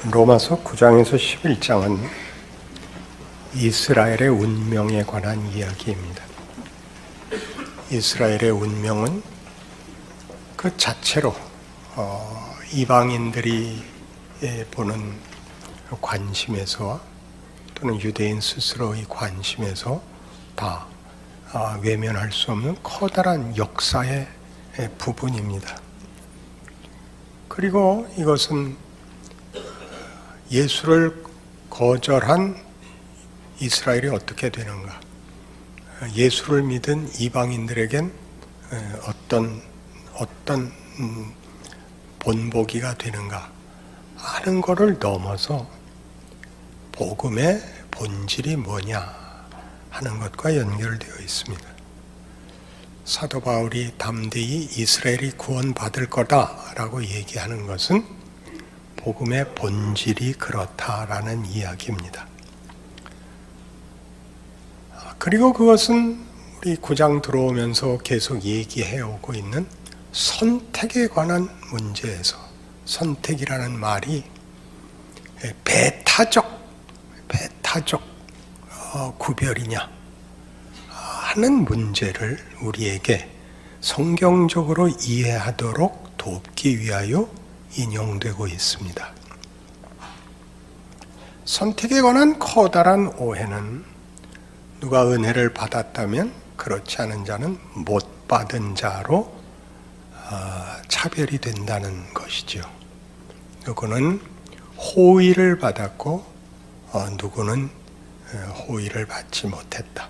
로마서 9장에서 11장은 이스라엘의 운명에 관한 이야기입니다. 이스라엘의 운명은 그 자체로 이방인들이 보는 관심에서 또는 유대인 스스로의 관심에서 다 외면할 수 없는 커다란 역사의 부분입니다. 그리고 이것은 예수를 거절한 이스라엘이 어떻게 되는가? 예수를 믿은 이방인들에겐 어떤 본보기가 되는가 하는 것을 넘어서 복음의 본질이 뭐냐 하는 것과 연결되어 있습니다. 사도 바울이 담대히 이스라엘이 구원받을 거다라고 얘기하는 것은 복음의 본질이 그렇다라는 이야기입니다. 그리고 그것은 우리 9장 들어오면서 계속 얘기해 오고 있는 선택에 관한 문제에서 선택이라는 말이 배타적 구별이냐 하는 문제를 우리에게 성경적으로 이해하도록 돕기 위하여 인용되고 있습니다. 선택에 관한 커다란 오해는 누가 은혜를 받았다면 그렇지 않은 자는 못 받은 자로 차별이 된다는 것이죠. 누구는 호의를 받았고 누구는 호의를 받지 못했다.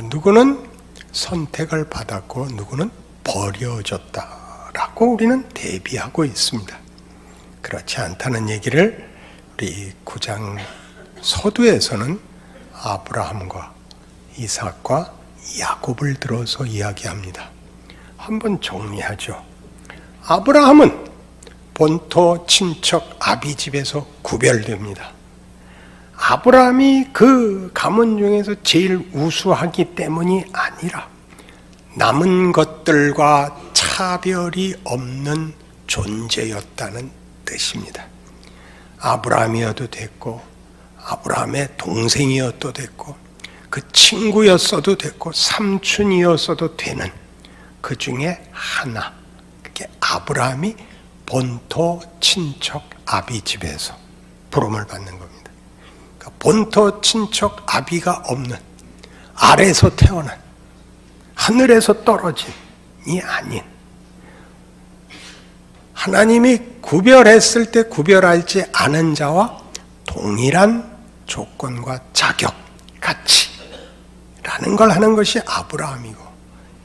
누구는 선택을 받았고 누구는 버려졌다라고 우리는 대비하고 있습니다. 그렇지 않다는 얘기를 우리 9장 서두에서는 아브라함과 이삭과 야곱을 들어서 이야기합니다. 한번 정리하죠. 아브라함은 본토 친척 아비 집에서 구별됩니다. 아브라함이 그 가문 중에서 제일 우수하기 때문이 아니라 남은 것들과 차별이 없는 존재였다는 뜻입니다. 아브라함이어도 됐고 아브라함의 동생이어도 됐고 그 친구였어도 됐고 삼촌이었어도 되는 그 중에 하나, 그게 아브라함이 본토 친척 아비 집에서 부름을 받는 겁니다. 그러니까 본토 친척 아비가 없는 아래에서 태어난 하늘에서 떨어진이 아닌 하나님이 구별했을 때 구별하지 않은 자와 동일한 조건과 자격, 가치라는 걸 하는 것이 아브라함이고,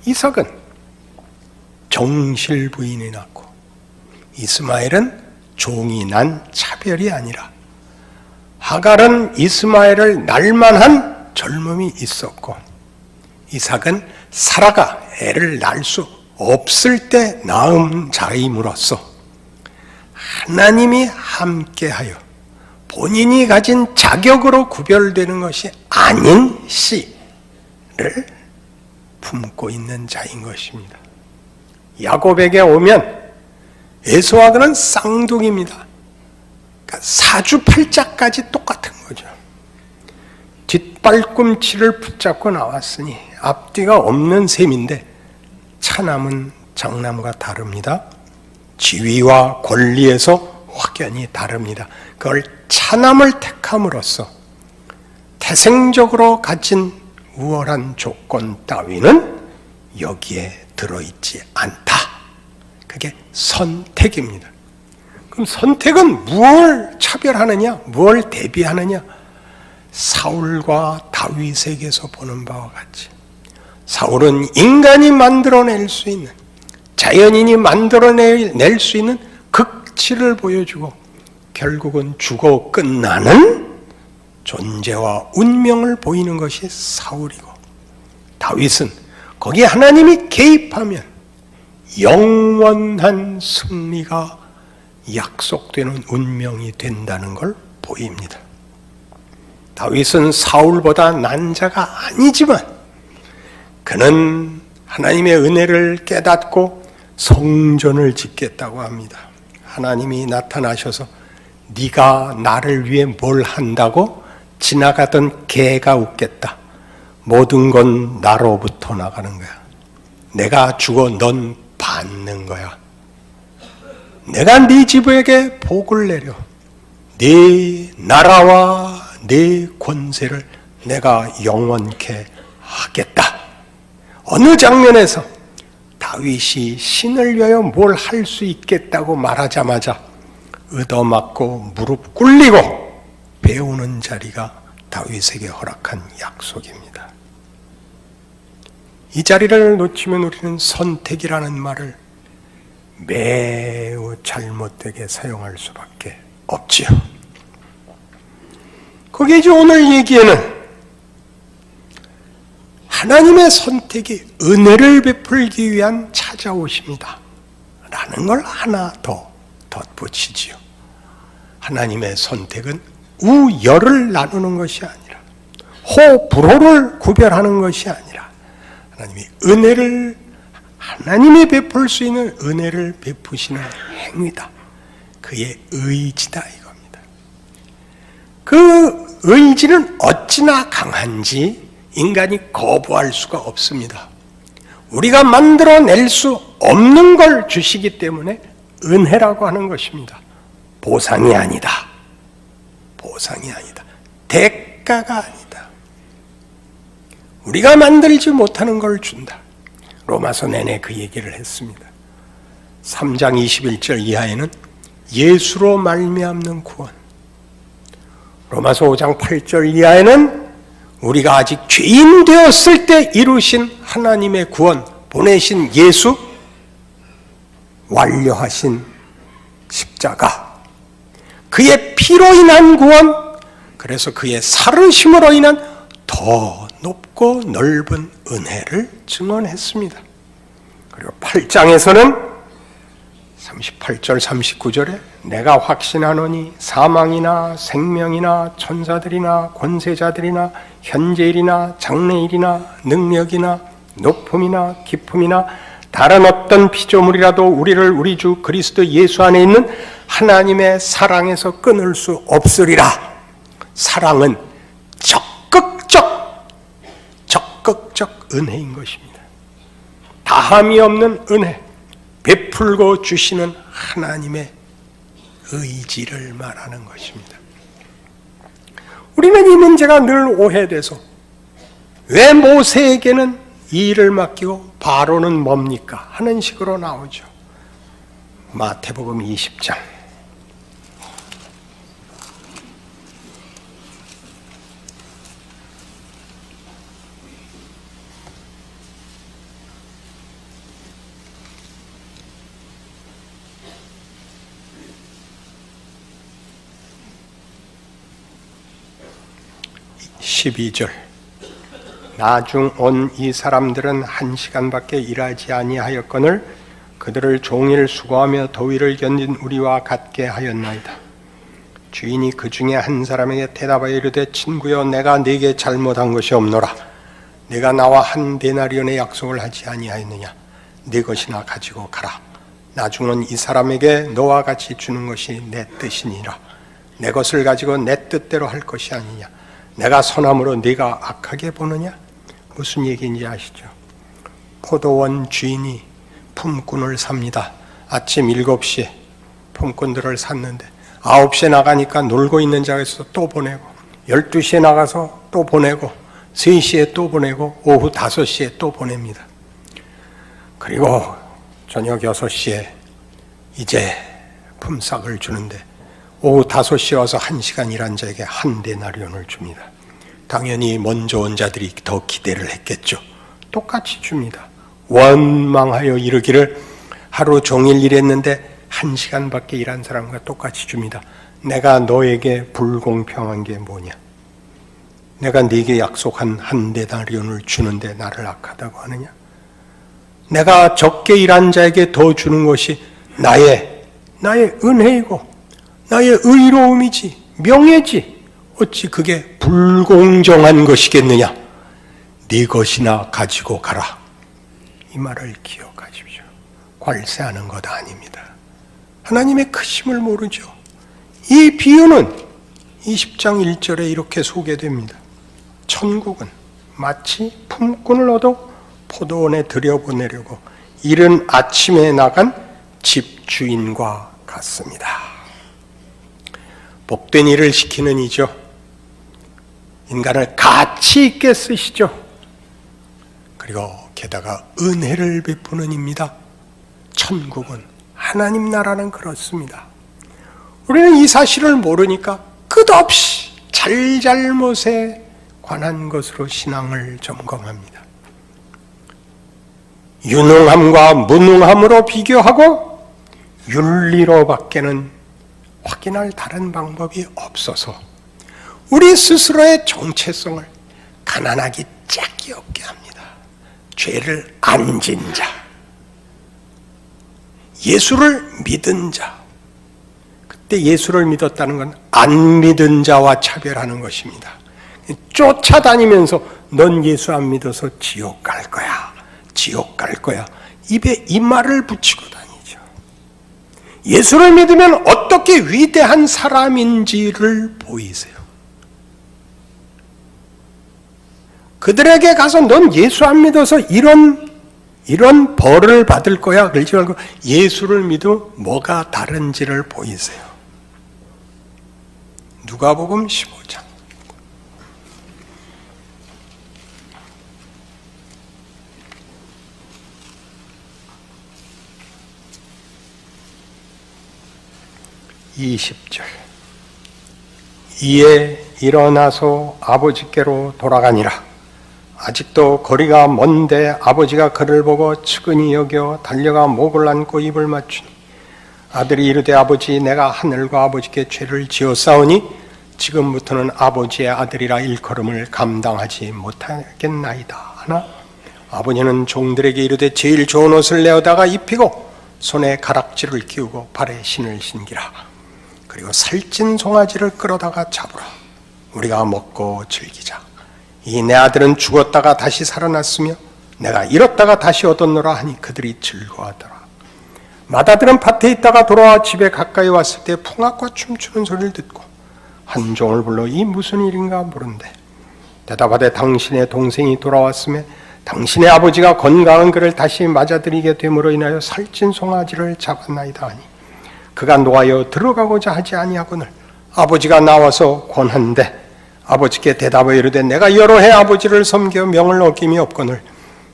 이삭은 정실 부인이 낳고 이스마엘은 종이 난 차별이 아니라 하갈은 이스마엘을 날만한 젊음이 있었고 이삭은 사라가 애를 낳을 수 없을 때 낳은 자임으로써 하나님이 함께하여 본인이 가진 자격으로 구별되는 것이 아닌 씨를 품고 있는 자인 것입니다. 야곱에게 오면 에서와 그는 쌍둥이입니다. 그러니까 사주팔자까지 똑같은 거죠. 뒷발꿈치를 붙잡고 나왔으니 앞뒤가 없는 셈인데 차남은 장남과 다릅니다. 지위와 권리에서 확연히 다릅니다. 그걸 차남을 택함으로써 태생적으로 가진 우월한 조건 따위는 여기에 들어있지 않다. 그게 선택입니다. 그럼 선택은 무엇을 차별하느냐? 무엇을 대비하느냐? 사울과 다윗에게서 보는 바와 같이 사울은 인간이 만들어낼 수 있는, 자연인이 만들어낼 수 있는 극치를 보여주고 결국은 죽어 끝나는 존재와 운명을 보이는 것이 사울이고, 다윗은 거기에 하나님이 개입하면 영원한 승리가 약속되는 운명이 된다는 걸 보입니다. 다윗은 사울보다 난 자가 아니지만 그는 하나님의 은혜를 깨닫고 성전을 짓겠다고 합니다. 하나님이 나타나셔서 네가 나를 위해 뭘 한다고? 지나가던 개가 웃겠다. 모든 건 나로부터 나가는 거야. 내가 주고 넌 받는 거야. 내가 네 집에게 복을 내려 네 나라와 네 권세를 내가 영원케 하겠다. 어느 장면에서 다윗이 신을 위하여 뭘 할 수 있겠다고 말하자마자 얻어맞고 무릎 꿇리고 배우는 자리가 다윗에게 허락한 약속입니다. 이 자리를 놓치면 우리는 선택이라는 말을 매우 잘못되게 사용할 수밖에 없지요. 거기에 이제 오늘 얘기에는 하나님의 선택이 은혜를 베풀기 위한 찾아오십니다 라는 걸 하나 더 덧붙이지요. 하나님의 선택은 우열을 나누는 것이 아니라 호, 불호를 구별하는 것이 아니라 하나님이 하나님이 베풀 수 있는 은혜를 베푸시는 행위다. 그의 의지다 이겁니다. 그 의지는 어찌나 강한지 인간이 거부할 수가 없습니다. 우리가 만들어낼 수 없는 걸 주시기 때문에 은혜라고 하는 것입니다. 보상이 아니다. 보상이 아니다. 대가가 아니다. 우리가 만들지 못하는 걸 준다. 로마서 내내 그 얘기를 했습니다. 3장 21절 이하에는 예수로 말미암는 구원, 로마서 5장 8절 이하에는 우리가 아직 죄인 되었을 때 이루신 하나님의 구원, 보내신 예수, 완료하신 십자가, 그의 피로 인한 구원, 그래서 그의 살으심으로 인한 더 높고 넓은 은혜를 증언했습니다. 그리고 8장에서는 38절 39절에 내가 확신하노니 사망이나 생명이나 천사들이나 권세자들이나 현재일이나 장래일이나 능력이나 높음이나 깊음이나 다른 어떤 피조물이라도 우리를 우리 주 그리스도 예수 안에 있는 하나님의 사랑에서 끊을 수 없으리라. 사랑은 적극적 은혜인 것입니다. 다함이 없는 은혜, 베풀고 주시는 하나님의 의지를 말하는 것입니다. 우리는 이 문제가 늘 오해돼서 왜 모세에게는 이 일을 맡기고 바로는 뭡니까? 하는 식으로 나오죠. 마태복음 20장 12절 나중 온 이 사람들은 1시간밖에 일하지 아니하였거늘 그들을 종일 수고하며 더위를 견딘 우리와 같게 하였나이다. 주인이 그 중에 한 사람에게 대답하여 이르되 친구여 내가 네게 잘못한 것이 없노라. 네가 나와 한 데나리온의 약속을 하지 아니하였느냐. 네 것이나 가지고 가라. 나중은 이 사람에게 너와 같이 주는 것이 내 뜻이니라. 내 것을 가지고 내 뜻대로 할 것이 아니냐. 내가 선함으로 네가 악하게 보느냐? 무슨 얘기인지 아시죠? 포도원 주인이 품꾼을 삽니다. 아침 7시에 품꾼들을 샀는데 9시에 나가니까 놀고 있는 자에서 또 보내고 12시에 나가서 또 보내고 3시에 또 보내고 오후 5시에 또 보냅니다. 그리고 저녁 6시에 이제 품삯을 주는데 오후 5시에 와서 1시간 일한 자에게 한 데나리온을 줍니다. 당연히 먼저 온 자들이 더 기대를 했겠죠. 똑같이 줍니다. 원망하여 이르기를 하루 종일 일했는데 1시간밖에 일한 사람과 똑같이 줍니다. 내가 너에게 불공평한 게 뭐냐? 내가 네게 약속한 한 데나리온을 주는데 나를 악하다고 하느냐? 내가 적게 일한 자에게 더 주는 것이 나의 은혜이고 나의 의로움이지 명예지 어찌 그게 불공정한 것이겠느냐? 네 것이나 가지고 가라. 이 말을 기억하십시오. 괄세하는 것 아닙니다. 하나님의 크심을 모르죠. 이 비유는 20장 1절에 이렇게 소개됩니다. 천국은 마치 품꾼을 얻어 포도원에 들여보내려고 이른 아침에 나간 집주인과 같습니다. 복된 일을 시키는 이죠. 인간을 가치 있게 쓰시죠. 그리고 게다가 은혜를 베푸는 입니다. 천국은 하나님 나라는 그렇습니다. 우리는 이 사실을 모르니까 끝없이 잘잘못에 관한 것으로 신앙을 점검합니다. 유능함과 무능함으로 비교하고 윤리로 밖에는 확인할 다른 방법이 없어서 우리 스스로의 정체성을 가난하기 짝이 없게 합니다. 죄를 안 진 자, 예수를 믿은 자. 그때 예수를 믿었다는 건 안 믿은 자와 차별하는 것입니다. 쫓아다니면서 넌 예수 안 믿어서 지옥 갈 거야. 지옥 갈 거야. 입에 이 말을 붙이고 다니죠. 예수를 믿으면 어떻게 위대한 사람인지를 보이세요. 그들에게 가서 넌 예수 안 믿어서 이런 벌을 받을 거야. 그러지 말고 예수를 믿으면 뭐가 다른지를 보이세요. 누가복음 15장. 이에 일어나서 아버지께로 돌아가니라. 아직도 거리가 먼데 아버지가 그를 보고 측은히 여겨 달려가 목을 안고 입을 맞추니 아들이 이르되 아버지 내가 하늘과 아버지께 죄를 지었사오니 지금부터는 아버지의 아들이라 일컬음을 감당하지 못하겠나이다 하나 아버지는 종들에게 이르되 제일 좋은 옷을 내어다가 입히고 손에 가락지를 끼우고 발에 신을 신기라. 그리고 살찐 송아지를 끌어다가 잡으라. 우리가 먹고 즐기자. 이 내 아들은 죽었다가 다시 살아났으며 내가 잃었다가 다시 얻었노라 하니 그들이 즐거워하더라. 맏아들은 밭에 있다가 돌아와 집에 가까이 왔을 때 풍악과 춤추는 소리를 듣고 한 종을 불러 이 무슨 일인가 물은데 대답하되 당신의 동생이 돌아왔으며 당신의 아버지가 건강한 그를 다시 맞아들이게 됨으로 인하여 살찐 송아지를 잡았나이다 하니 그가 노하여 들어가고자 하지 아니하거늘 아버지가 나와서 권한대 아버지께 대답하여 이르되 내가 여러 해 아버지를 섬겨 명을 어김이 없거늘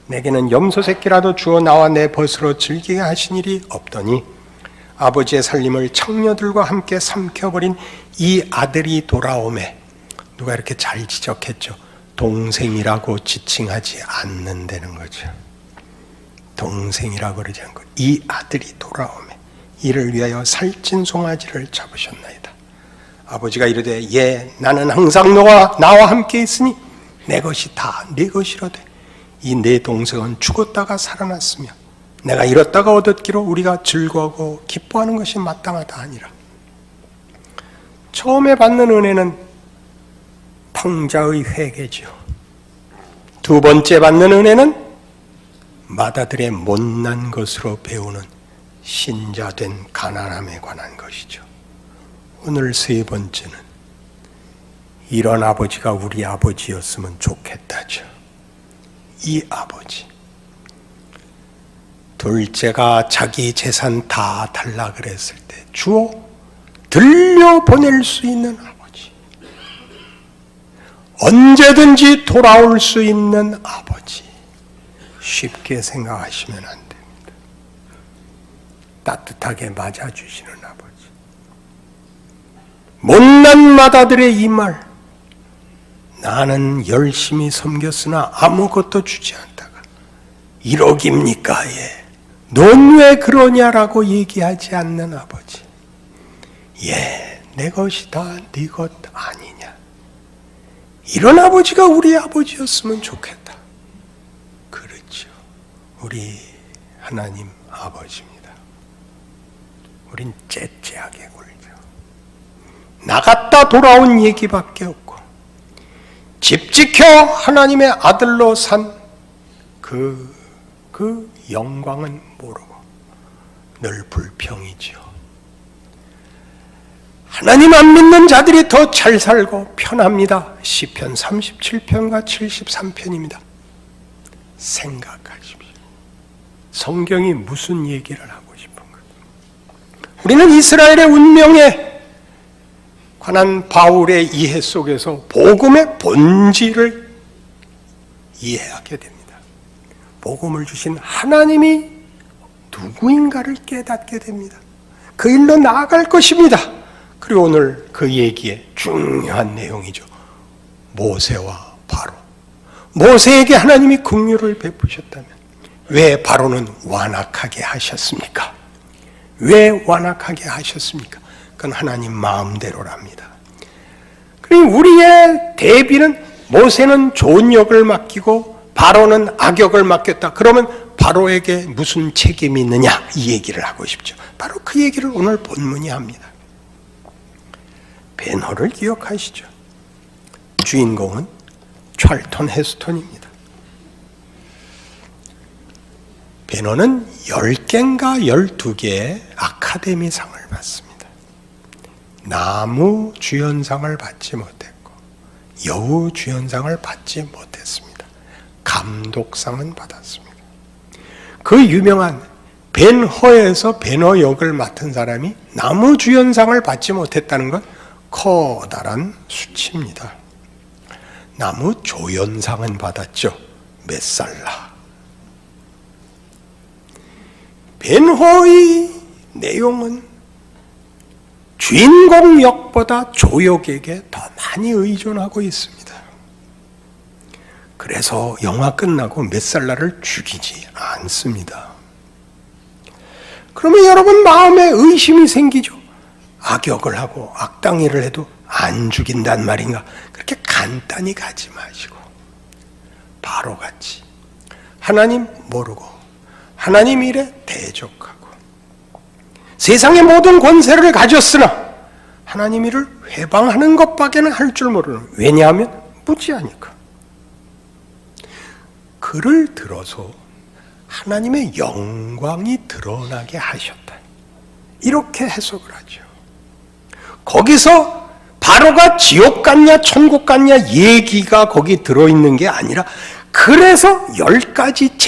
내게는 염소 새끼라도 주어 나와 내 벗으로 즐기게 하신 일이 없더니 아버지의 살림을 청녀들과 함께 삼켜버린 이 아들이 돌아오매 누가 이렇게 잘 지적했죠. 동생이라고 지칭하지 않는다는 거죠. 동생이라고 그러지 않고 이 아들이 돌아오매 이를 위하여 살찐 송아지를 잡으셨나이다. 아버지가 이르되 예 나는 항상 나와 함께 있으니 내 것이 다 네 것이로되 이 내 동생은 죽었다가 살아났으며 내가 잃었다가 얻었기로 우리가 즐거워하고 기뻐하는 것이 마땅하다 하니라. 처음에 받는 은혜는 탕자의 회개지요. 두 번째 받는 은혜는 맏아들의 못난 것으로 배우는 신자된 가난함에 관한 것이죠. 오늘 세 번째는 이런 아버지가 우리 아버지였으면 좋겠다죠. 이 아버지. 둘째가 자기 재산 다 달라 그랬을 때 주어 들려보낼 수 있는 아버지. 언제든지 돌아올 수 있는 아버지. 쉽게 생각하시면 안 됩니다. 따뜻하게 맞아주시는 아버지. 못난 맏아들의 이 말. 나는 열심히 섬겼으나 아무것도 주지 않다가 1억입니까? 예. 넌 왜 그러냐라고 얘기하지 않는 아버지. 예, 내 것이 다 네 것 아니냐. 이런 아버지가 우리 아버지였으면 좋겠다. 그렇죠. 우리 하나님 아버지입니다. 우린 째째하게 굴죠. 나갔다 돌아온 얘기밖에 없고 집 지켜 하나님의 아들로 산 그 영광은 모르고 늘 불평이지요. 하나님 안 믿는 자들이 더 잘 살고 편합니다. 시편 37편과 73편입니다. 생각하십시오. 성경이 무슨 얘기를 하고 싶은가? 우리는 이스라엘의 운명에 관한 바울의 이해 속에서 복음의 본질을 이해하게 됩니다. 복음을 주신 하나님이 누구인가를 깨닫게 됩니다. 그 일로 나아갈 것입니다. 그리고 오늘 그 얘기의 중요한 내용이죠. 모세와 바로. 모세에게 하나님이 긍휼을 베푸셨다면 왜 바로는 완악하게 하셨습니까? 왜 완악하게 하셨습니까? 그건 하나님 마음대로랍니다. 그리고 우리의 대비는 모세는 좋은 역을 맡기고 바로는 악역을 맡겼다. 그러면 바로에게 무슨 책임이 있느냐? 이 얘기를 하고 싶죠. 바로 그 얘기를 오늘 본문이 합니다. 벤허를 기억하시죠? 주인공은 찰턴 헤스턴입니다. 벤허는 10개인가 12개의 아카데미상을 받습니다. 나무 주연상을 받지 못했고 여우 주연상을 받지 못했습니다. 감독상은 받았습니다. 그 유명한 벤허에서 벤허 역을 맡은 사람이 나무 주연상을 받지 못했다는 건 커다란 수치입니다. 나무 조연상은 받았죠. 메살라. 벤허의 내용은 주인공 역보다 조역에게 더 많이 의존하고 있습니다. 그래서 영화 끝나고 메살라를 죽이지 않습니다. 그러면 여러분 마음에 의심이 생기죠. 악역을 하고 악당 일을 해도 안 죽인단 말인가? 그렇게 간단히 가지 마시고 바로같이 하나님 모르고 하나님 일에 대적하고 세상의 모든 권세를 가졌으나 하나님 일을 회방하는 것밖에는 할 줄 모르는, 왜냐하면 무지하니까. 그를 들어서 하나님의 영광이 드러나게 하셨다. 이렇게 해석을 하죠. 거기서 바로가 지옥 갔냐 천국 갔냐 얘기가 거기 들어있는 게 아니라, 그래서 10가지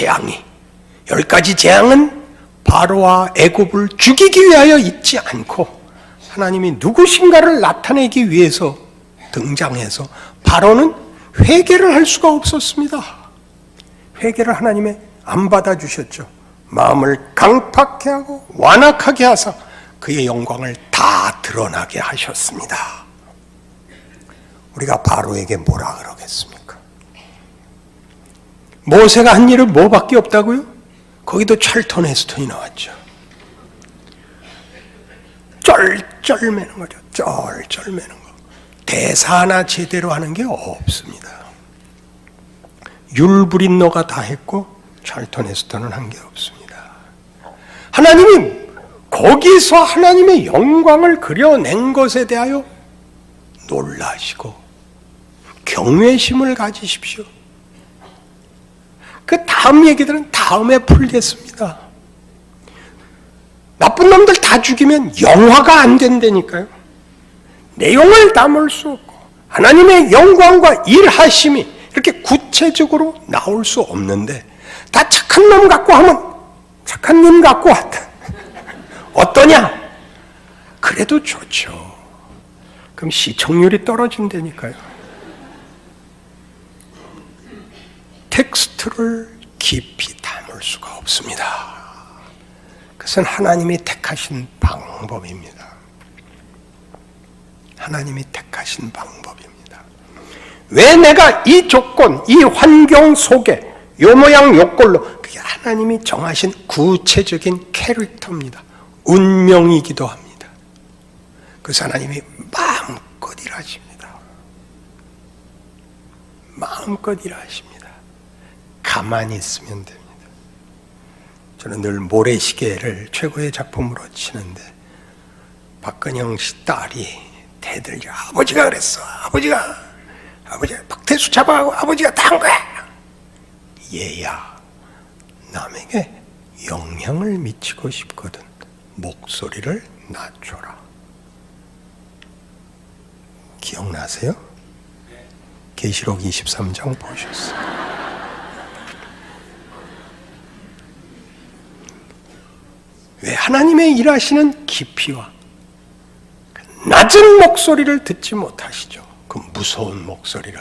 재앙은 바로와 애굽을 죽이기 위하여 있지 않고 하나님이 누구신가를 나타내기 위해서 등장해서 바로는 회개를 할 수가 없었습니다. 회개를 하나님의 안 받아주셨죠. 마음을 강팍해 하고 완악하게 하사 그의 영광을 다 드러나게 하셨습니다. 우리가 바로에게 뭐라 그러겠습니까? 모세가 한 일은 뭐밖에 없다고요? 거기도 찰턴 헤스턴이 나왔죠. 쩔쩔매는 거죠. 쩔쩔매는 거. 대사 하나 제대로 하는 게 없습니다. 율브린너가 다 했고 찰턴 헤스턴은 한 게 없습니다. 하나님이 거기서 하나님의 영광을 그려낸 것에 대하여 놀라시고 경외심을 가지십시오. 그 다음 얘기들은 다음에 풀겠습니다. 나쁜 놈들 다 죽이면 영화가 안 된다니까요. 내용을 담을 수 없고 하나님의 영광과 일하심이 이렇게 구체적으로 나올 수 없는데, 다 착한 놈 갖고 하면 착한 님 갖고 왔다. 어떠냐? 그래도 좋죠. 그럼 시청률이 떨어진다니까요. 텍스트를 깊이 담을 수가 없습니다. 그것은 하나님이 택하신 방법입니다. 하나님이 택하신 방법입니다. 왜 내가 이 조건, 이 환경 속에 요 모양 요 꼴로, 그게 하나님이 정하신 구체적인 캐릭터입니다. 운명이기도 합니다. 그래서 하나님이 마음껏 일하십니다. 마음껏 일하십니다. 가만히 있으면 됩니다. 저는 늘 모래시계를 최고의 작품으로 치는데, 박근영 씨 딸이 대들죠. 아버지가 그랬어. 아버지가 박태수 잡아가고 아버지가 다 한 거야. 얘야, 남에게 영향을 미치고 싶거든 목소리를 낮춰라. 기억나세요? 계시록 23장 보셨어요. 왜 하나님의 일하시는 깊이와 낮은 목소리를 듣지 못하시죠? 그 무서운 목소리를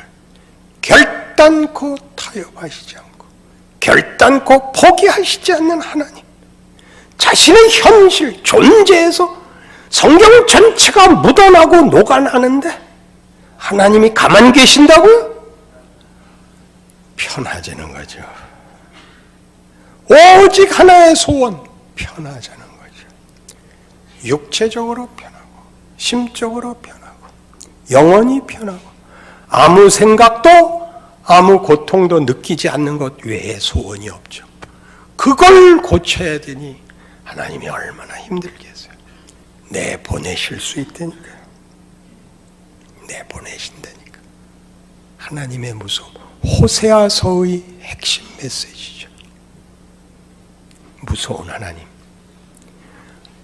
결단코 타협하시지 않고 결단코 포기하시지 않는 하나님, 자신의 현실, 존재에서 성경 전체가 묻어나고 녹아나는데 하나님이 가만히 계신다고요? 편하자는 거죠. 오직 하나의 소원, 편하자는 거죠. 육체적으로 편하고 심적으로 편하고 영원히 편하고 아무 생각도 아무 고통도 느끼지 않는 것 외에 소원이 없죠. 그걸 고쳐야 되니 하나님이 얼마나 힘들겠어요. 내보내실 수 있다니까요. 내보내신다니까. 하나님의 무서움, 호세아서의 핵심 메시지죠. 무서운 하나님,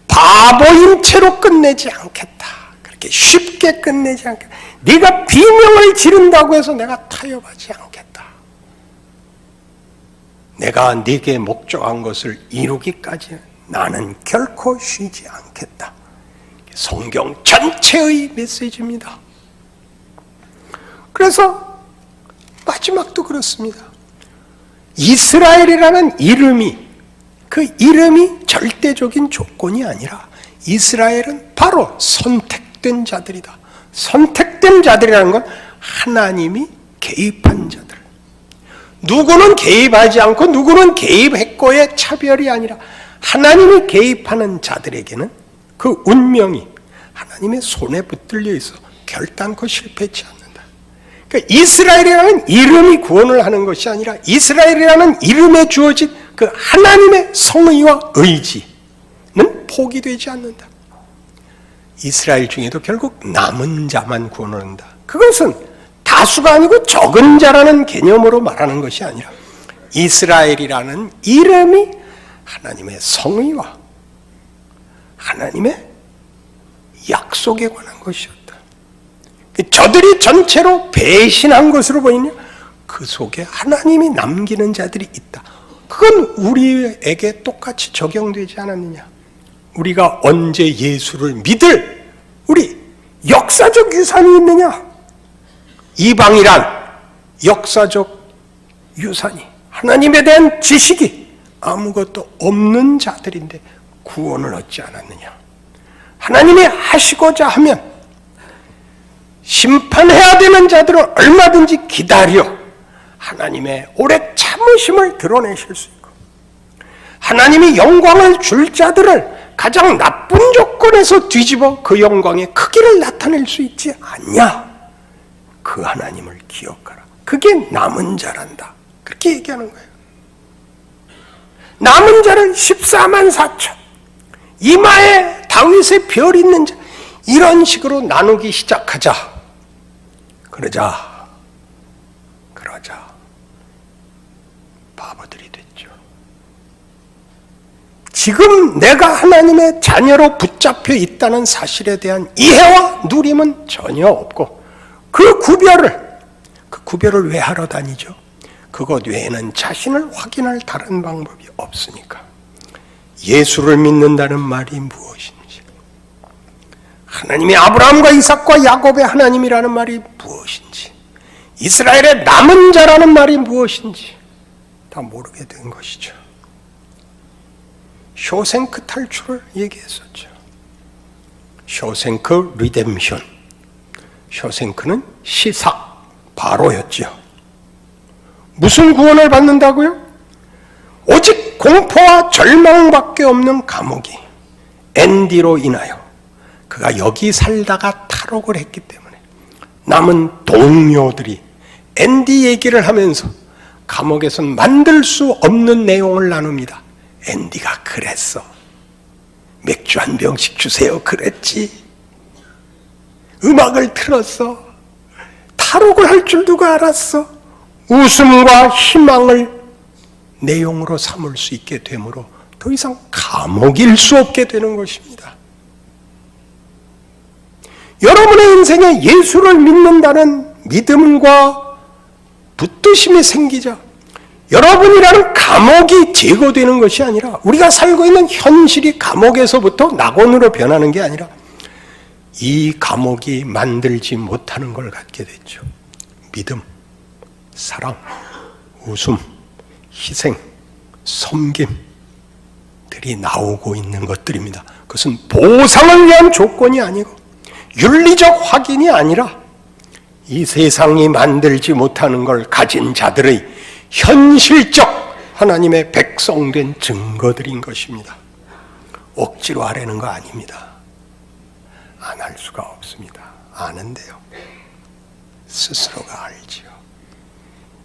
바보인 채로 끝내지 않겠다. 그렇게 쉽게 끝내지 않겠다. 네가 비명을 지른다고 해서 내가 타협하지 않겠다. 내가 네게 목적한 것을 이루기까지 나는 결코 쉬지 않겠다. 성경 전체의 메시지입니다. 그래서 마지막도 그렇습니다. 이스라엘이라는 이름이, 그 이름이 절대적인 조건이 아니라 이스라엘은 바로 선택된 자들이다. 선택된 자들이라는 건 하나님이 개입한 자들. 누구는 개입하지 않고 누구는 개입했고의 차별이 아니라 하나님이 개입하는 자들에게는 그 운명이 하나님의 손에 붙들려 있어 결단코 실패치 않는다. 그러니까 이스라엘이라는 이름이 구원을 하는 것이 아니라 이스라엘이라는 이름에 주어진 그 하나님의 성의와 의지는 포기되지 않는다. 이스라엘 중에도 결국 남은 자만 구원을 한다. 그것은 다수가 아니고 적은 자라는 개념으로 말하는 것이 아니라 이스라엘이라는 이름이 하나님의 성의와 하나님의 약속에 관한 것이었다. 저들이 전체로 배신한 것으로 보이냐? 그 속에 하나님이 남기는 자들이 있다. 그건 우리에게 똑같이 적용되지 않았느냐? 우리가 언제 예수를 믿을 우리 역사적 유산이 있느냐? 이방이란 역사적 유산이, 하나님에 대한 지식이 아무것도 없는 자들인데 구원을 얻지 않았느냐? 하나님이 하시고자 하면 심판해야 되는 자들은 얼마든지 기다려 하나님의 오래 참으심을 드러내실 수 있고, 하나님이 영광을 줄 자들을 가장 나쁜 조건에서 뒤집어 그 영광의 크기를 나타낼 수 있지 않냐? 그 하나님을 기억하라. 그게 남은 자란다. 그렇게 얘기하는 거예요. 남은 자를 14만 4천, 이마에 다윗의 별 있는 자, 이런 식으로 나누기 시작하자. 그러자 바보들이 됐죠. 지금 내가 하나님의 자녀로 붙잡혀 있다는 사실에 대한 이해와 누림은 전혀 없고, 그 구별을 왜 하러 다니죠? 그것 외에는 자신을 확인할 다른 방법이 없으니까. 예수를 믿는다는 말이 무엇인지, 하나님이 아브라함과 이삭과 야곱의 하나님이라는 말이 무엇인지, 이스라엘의 남은 자라는 말이 무엇인지 다 모르게 된 것이죠. 쇼생크 탈출을 얘기했었죠. 쇼생크 리뎀션. 쇼생크는 시삭, 바로였죠. 무슨 구원을 받는다고요? 오직 공포와 절망밖에 없는 감옥이 앤디로 인하여 그가 여기 살다가 탈옥을 했기 때문에 남은 동료들이 앤디 얘기를 하면서 감옥에선 만들 수 없는 내용을 나눕니다. 앤디가 그랬어. 맥주 한 병씩 주세요. 그랬지. 음악을 틀었어. 탈옥을 할 줄 누가 알았어. 웃음과 희망을 내용으로 삼을 수 있게 되므로 더 이상 감옥일 수 없게 되는 것입니다. 여러분의 인생에 예수를 믿는다는 믿음과 붙드심이 생기자 여러분이라는 감옥이 제거되는 것이 아니라 우리가 살고 있는 현실이 감옥에서부터 낙원으로 변하는 게 아니라 이 감옥이 만들지 못하는 걸 갖게 됐죠. 믿음, 사랑, 웃음, 희생, 섬김들이 나오고 있는 것들입니다. 그것은 보상을 위한 조건이 아니고 윤리적 확인이 아니라 이 세상이 만들지 못하는 걸 가진 자들의 현실적 하나님의 백성된 증거들인 것입니다. 억지로 하려는 거 아닙니다. 안 할 수가 없습니다. 아는데요. 스스로가 알지요.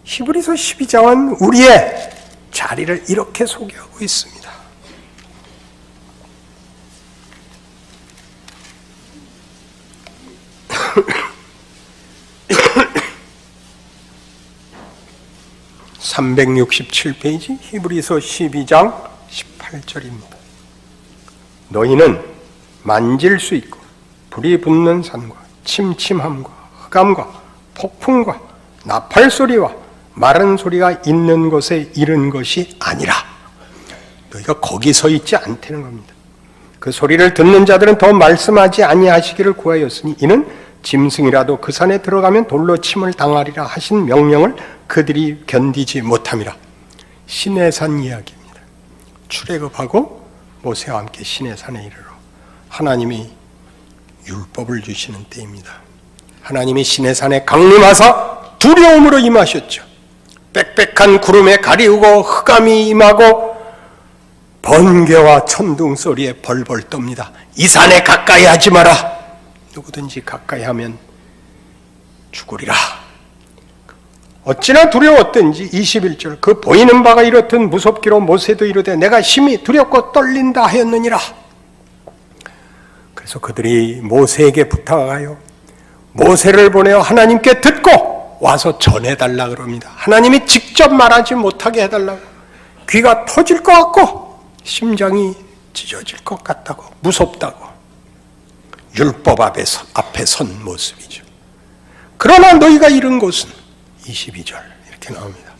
히브리서 12장은 우리의 자리를 이렇게 소개하고 있습니다. (367페이지) 히브리서 12장 18절입니다. 너희는 만질 수 있고 불이 붙는 산과 침침함과 흑암과 폭풍과 나팔소리와 마른 소리가 있는 곳에 이른 것이 아니라 너희가 거기 서 있지 않다는 겁니다. 그 소리를 듣는 자들은 더 말씀하지 아니하시기를 구하였으니 이는 짐승이라도 그 산에 들어가면 돌로 침을 당하리라 하신 명령을 그들이 견디지 못함이라. 시내산 이야기입니다. 출애굽하고 모세와 함께 시내산에 이르러 하나님이 율법을 주시는 때입니다. 하나님이 시내산에 강림하사 두려움으로 임하셨죠. 빽빽한 구름에 가리우고 흑암이 임하고 번개와 천둥 소리에 벌벌 떱니다. 이 산에 가까이 하지 마라. 누구든지 가까이 하면 죽으리라. 어찌나 두려웠던지 21절 그 보이는 바가 이렇듯 무섭기로 모세도 이르되 내가 심히 두렵고 떨린다 하였느니라. 그래서 그들이 모세에게 부탁하여 모세를 보내어 하나님께 듣고 와서 전해달라 그럽니다. 하나님이 직접 말하지 못하게 해달라고. 귀가 터질 것 같고 심장이 찢어질 것 같다고, 무섭다고. 율법 앞에 선 모습이죠. 그러나 너희가 이른 곳은 22절 이렇게 나옵니다.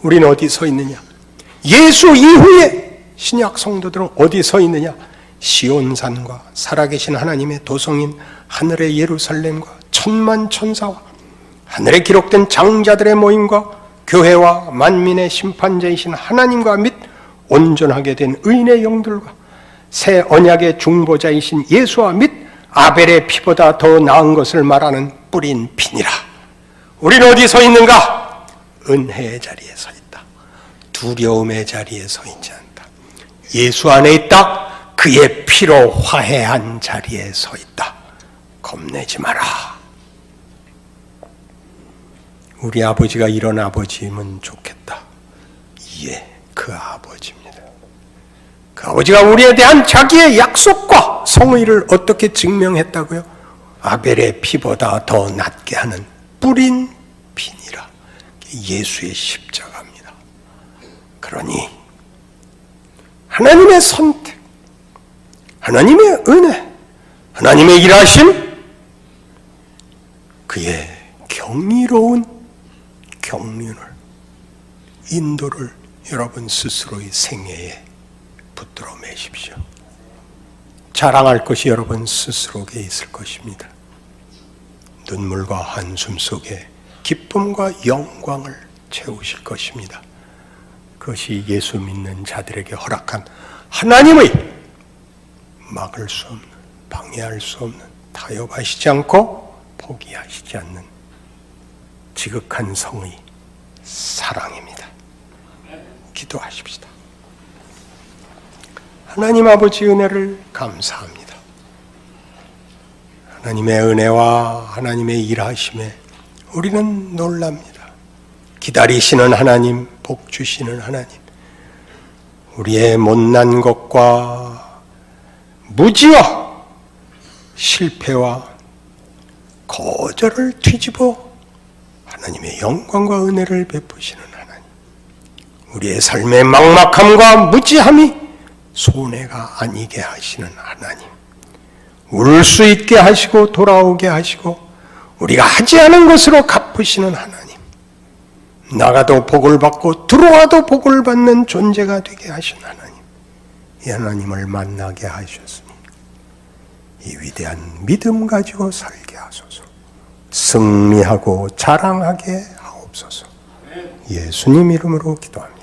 우리는 어디 서 있느냐? 예수 이후에 신약 성도들은 어디 서 있느냐? 시온산과 살아계신 하나님의 도성인 하늘의 예루살렘과 천만 천사와 하늘에 기록된 장자들의 모임과 교회와 만민의 심판자이신 하나님과 및 온전하게 된 의인의 영들과 새 언약의 중보자이신 예수와 및 아벨의 피보다 더 나은 것을 말하는 뿌린 피니라. 우리는 어디 서 있는가? 은혜의 자리에 서 있다. 두려움의 자리에 서 있지 않다. 예수 안에 있다. 그의 피로 화해한 자리에 서 있다. 겁내지 마라. 우리 아버지가 이런 아버지면 좋겠다. 예, 그 아버지입니다. 그 아버지가 우리에 대한 자기의 약속과 성의를 어떻게 증명했다고요? 아벨의 피보다 더 낫게 하는 뿌린 피니라. 예수의 십자가입니다. 그러니 하나님의 선택, 하나님의 은혜, 하나님의 일하심, 그의 경이로운 경륜을, 인도를 여러분 스스로의 생애에 붙들어 매십시오. 자랑할 것이 여러분 스스로에게 있을 것입니다. 눈물과 한숨 속에 기쁨과 영광을 채우실 것입니다. 그것이 예수 믿는 자들에게 허락한 하나님의 막을 수 없는, 방해할 수 없는, 타협하시지 않고 포기하시지 않는 지극한 성의 사랑입니다. 기도하십시다. 하나님 아버지 은혜를 감사합니다. 하나님의 은혜와 하나님의 일하심에 우리는 놀랍니다. 기다리시는 하나님, 복 주시는 하나님, 우리의 못난 것과 무지와 실패와 거절을 뒤집어 하나님의 영광과 은혜를 베푸시는 하나님, 우리의 삶의 막막함과 무지함이 손해가 아니게 하시는 하나님, 울 수 있게 하시고 돌아오게 하시고 우리가 하지 않은 것으로 갚으시는 하나님, 나가도 복을 받고 들어와도 복을 받는 존재가 되게 하신 하나님, 이 하나님을 만나게 하셨으니 이 위대한 믿음 가지고 살게 하소서. 승리하고 자랑하게 하옵소서. 예수님 이름으로 기도합니다.